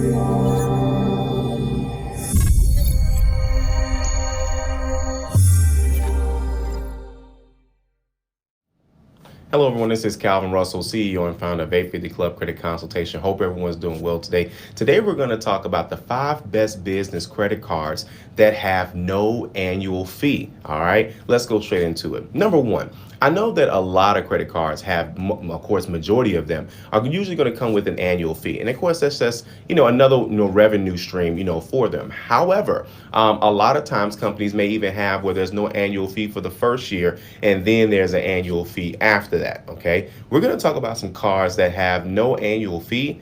Hello, everyone. This is Calvin Russell, CEO and founder of 850 Club Credit Consultation. Hope everyone's doing well today. Today, we're going to talk about the 5 best business credit cards that have no annual fee. All right, let's go straight into it. Number 1, I know that a lot of credit cards have, of course, majority of them are usually going to come with an annual fee. And of course, that's just, another, revenue stream, for them. However, a lot of times companies may even have where there's no annual fee for the first year, and then there's an annual fee after that. Okay. We're going to talk about some cards that have no annual fee.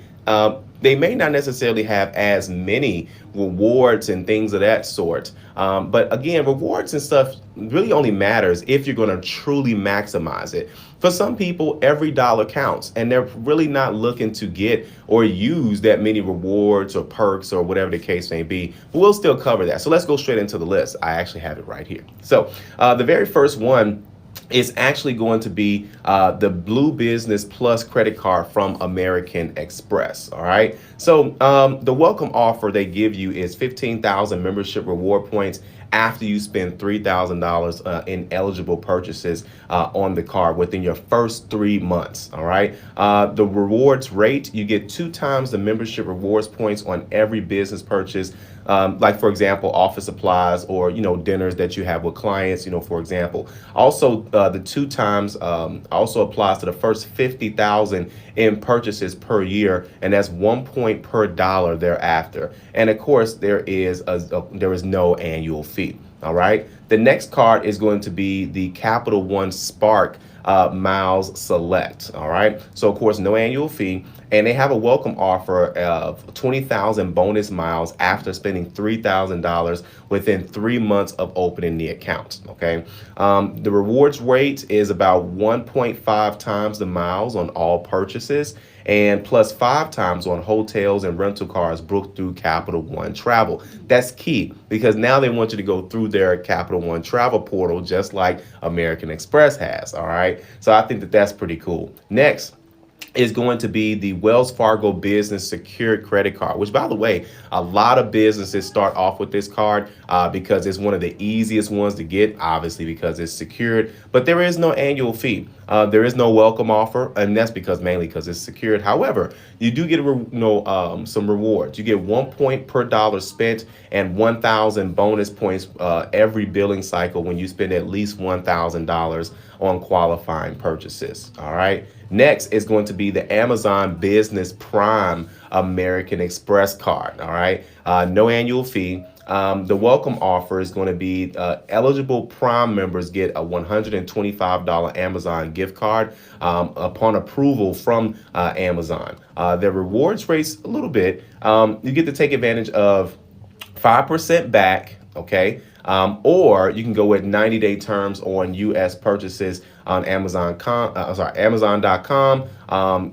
They may not necessarily have as many rewards and things of that sort. But again, rewards and stuff really only matters if you're going to truly maximize it. For some people, every dollar counts, and they're really not looking to get or use that many rewards or perks or whatever the case may be. But we'll still cover that. So let's go straight into the list. I actually have it right here. So the very first one is actually going to be the Blue Business Plus credit card from American Express. All right. So the welcome offer they give you is 15,000 membership reward points after you spend $3,000 in eligible purchases on the card within your first 3 months. All right. The rewards rate, you get 2 times the membership rewards points on every business purchase. Like, for example, office supplies or, dinners that you have with clients, for example. Also, the 2 times also applies to the first 50,000 in purchases per year. And that's 1 point per dollar thereafter. And of course, there is no annual fee. All right. The next card is going to be the Capital One Spark Miles Select. All right. So, of course, no annual fee. And they have a welcome offer of 20,000 bonus miles after spending $3,000 within 3 months of opening the account. Okay. The rewards rate is about 1.5 times the miles on all purchases, and plus 5 times on hotels and rental cars booked through Capital One Travel. That's key because now they want you to go through their Capital One Travel portal just like American Express has. All right. So I think that that's pretty cool. Next is going to be the Wells Fargo Business Secured Credit Card, which, by the way, a lot of businesses start off with this card because it's one of the easiest ones to get, obviously because it's secured, but there is no annual fee. There is no welcome offer, and that's mainly because it's secured. However, you do get some rewards. You get 1 point per dollar spent and 1,000 bonus points every billing cycle when you spend at least $1,000 on qualifying purchases. All right. Next is going to be the Amazon Business Prime American Express card. All right. No annual fee. The welcome offer is going to be eligible Prime members get a $125 Amazon gift card upon approval from Amazon. The rewards rates a little bit. You get to take advantage of 5% back. OK. Or you can go with 90-day terms on U.S. purchases on Amazon.com,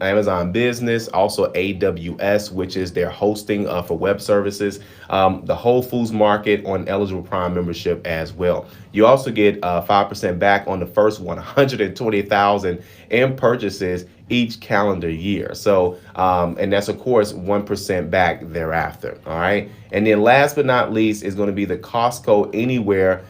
Amazon Business, also AWS, which is their hosting for web services, the Whole Foods Market on eligible Prime membership as well. You also get 5% back on the first 120,000 in purchases each calendar year. So, and that's, of course, 1% back thereafter. All right. And then last but not least is going to be the Costco Anywhere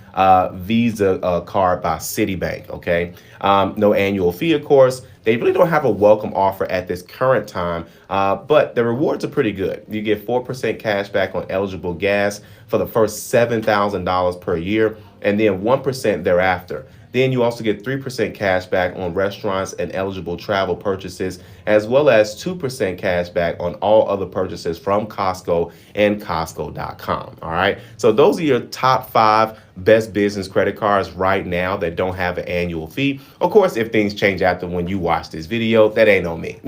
Visa card by Citibank. OK, no annual fee, of course. They really don't have a welcome offer at this current time, but the rewards are pretty good. You get 4% cash back on eligible gas for the first $7,000 per year, and then 1% thereafter. Then you also get 3% cash back on restaurants and eligible travel purchases, as well as 2% cash back on all other purchases from Costco and Costco.com. All right. So those are your top 5 best business credit cards right now that don't have an annual fee. Of course, if things change after when you watch this video, that ain't on me.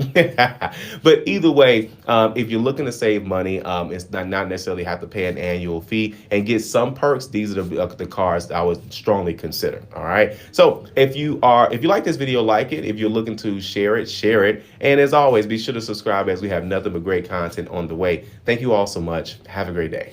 But either way, if you're looking to save money, it's not necessarily have to pay an annual fee and get some perks. These are the cards I would strongly consider. All right. So if you like this video, like it. If you're looking to share it. And as always, be sure to subscribe as we have nothing but great content on the way. Thank you all so much. Have a great day.